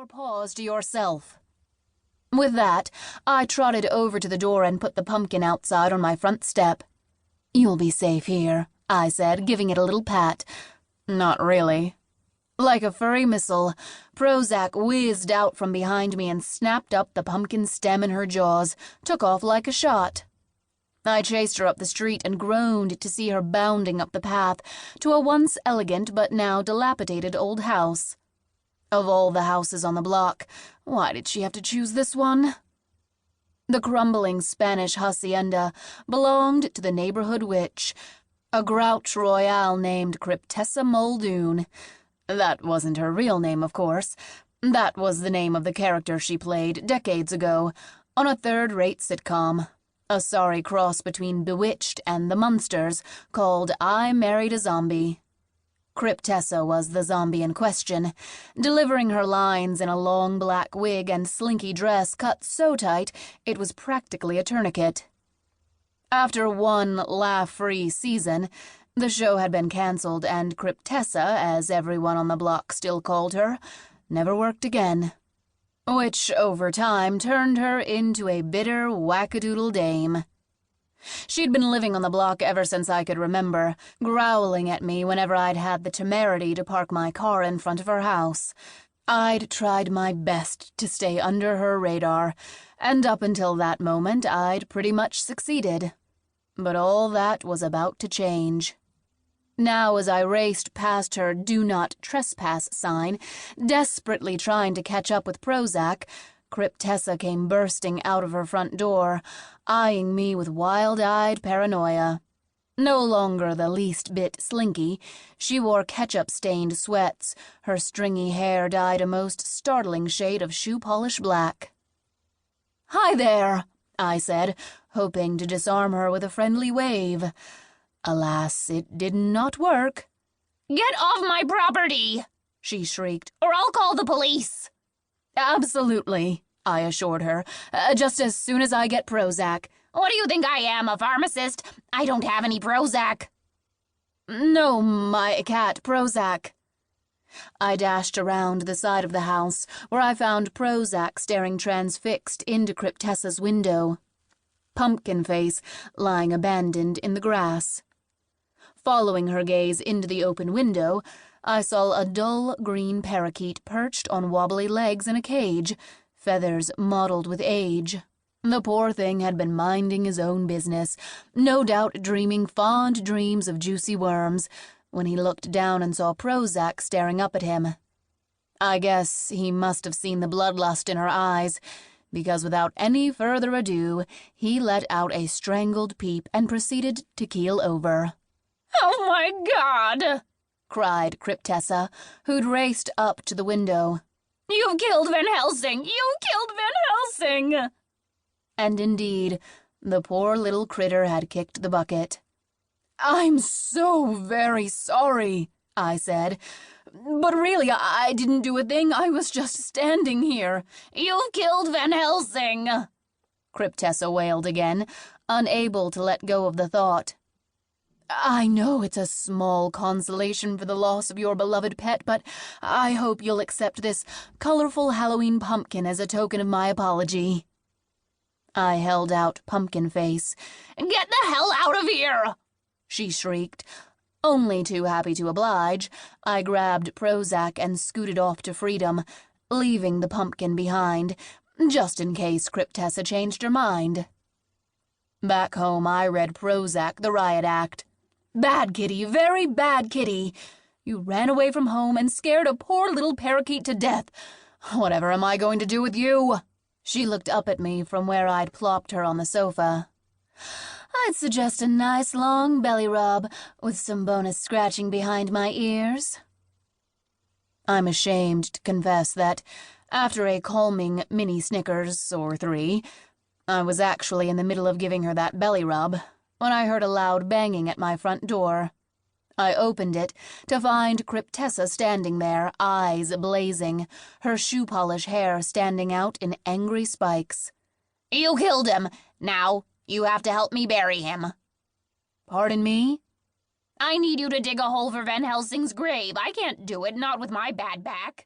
your paws to yourself." With that, I trotted over to the door and put the pumpkin outside on my front step. "You'll be safe here," I said, giving it a little pat. Not really. Like a furry missile, Prozac whizzed out from behind me and snapped up the pumpkin stem in her jaws, took off like a shot. I chased her up the street and groaned to see her bounding up the path to a once elegant but now dilapidated old house. Of all the houses on the block, why did she have to choose this one? The crumbling Spanish hacienda belonged to the neighborhood witch, a grouch royale named Cryptessa Muldoon. That wasn't her real name, of course. That was the name of the character she played decades ago on a third-rate sitcom, a sorry cross between Bewitched and The Munsters called I Married a Zombie. Cryptessa was the zombie in question, delivering her lines in a long black wig and slinky dress cut so tight it was practically a tourniquet. After one laugh-free season, the show had been cancelled, and Cryptessa, as everyone on the block still called her, never worked again. Which, over time, turned her into a bitter, wackadoodle dame. She'd been living on the block ever since I could remember, growling at me whenever I'd had the temerity to park my car in front of her house. I'd tried my best to stay under her radar, and up until that moment I'd pretty much succeeded. But all that was about to change. Now, as I raced past her Do Not Trespass sign, desperately trying to catch up with Prozac, Cryptessa came bursting out of her front door, eyeing me with wild-eyed paranoia. No longer the least bit slinky, she wore ketchup-stained sweats, her stringy hair dyed a most startling shade of shoe-polish black. "Hi there," I said, hoping to disarm her with a friendly wave. Alas, it did not work. "Get off my property!" she shrieked, "or I'll call the police." "Absolutely," I assured her, "just as soon as I get Prozac." "What do you think I am, a pharmacist? I don't have any Prozac." "No, my cat, Prozac." I dashed around the side of the house, where I found Prozac staring transfixed into Cryptessa's window. Pumpkin Face lying abandoned in the grass. Following her gaze into the open window, I saw a dull green parakeet perched on wobbly legs in a cage, feathers mottled with age. The poor thing had been minding his own business, no doubt dreaming fond dreams of juicy worms, when he looked down and saw Prozac staring up at him. I guess he must have seen the bloodlust in her eyes, because without any further ado, he let out a strangled peep and proceeded to keel over. "Oh, my God!" cried Cryptessa, who'd raced up to the window. "You've killed Van Helsing! You've killed Van Helsing!" And indeed, the poor little critter had kicked the bucket. "I'm so very sorry," I said. "But really, I didn't do a thing. I was just standing here." "You've killed Van Helsing!" Cryptessa wailed again, unable to let go of the thought. "I know it's a small consolation for the loss of your beloved pet, but I hope you'll accept this colorful Halloween pumpkin as a token of my apology." I held out Pumpkin Face. "Get the hell out of here!" she shrieked. Only too happy to oblige, I grabbed Prozac and scooted off to freedom, leaving the pumpkin behind, just in case Cryptessa changed her mind. Back home, I read Prozac, the riot act. "Bad kitty, very bad kitty. You ran away from home and scared a poor little parakeet to death. Whatever am I going to do with you?" She looked up at me from where I'd plopped her on the sofa. "I'd suggest a nice long belly rub with some bonus scratching behind my ears." I'm ashamed to confess that, after a calming mini Snickers or 3, I was actually in the middle of giving her that belly rub when I heard a loud banging at my front door. I opened it to find Cryptessa standing there, eyes blazing, her shoe-polish hair standing out in angry spikes. "You killed him. Now, you have to help me bury him." "Pardon me?" "I need you to dig a hole for Van Helsing's grave. I can't do it, not with my bad back."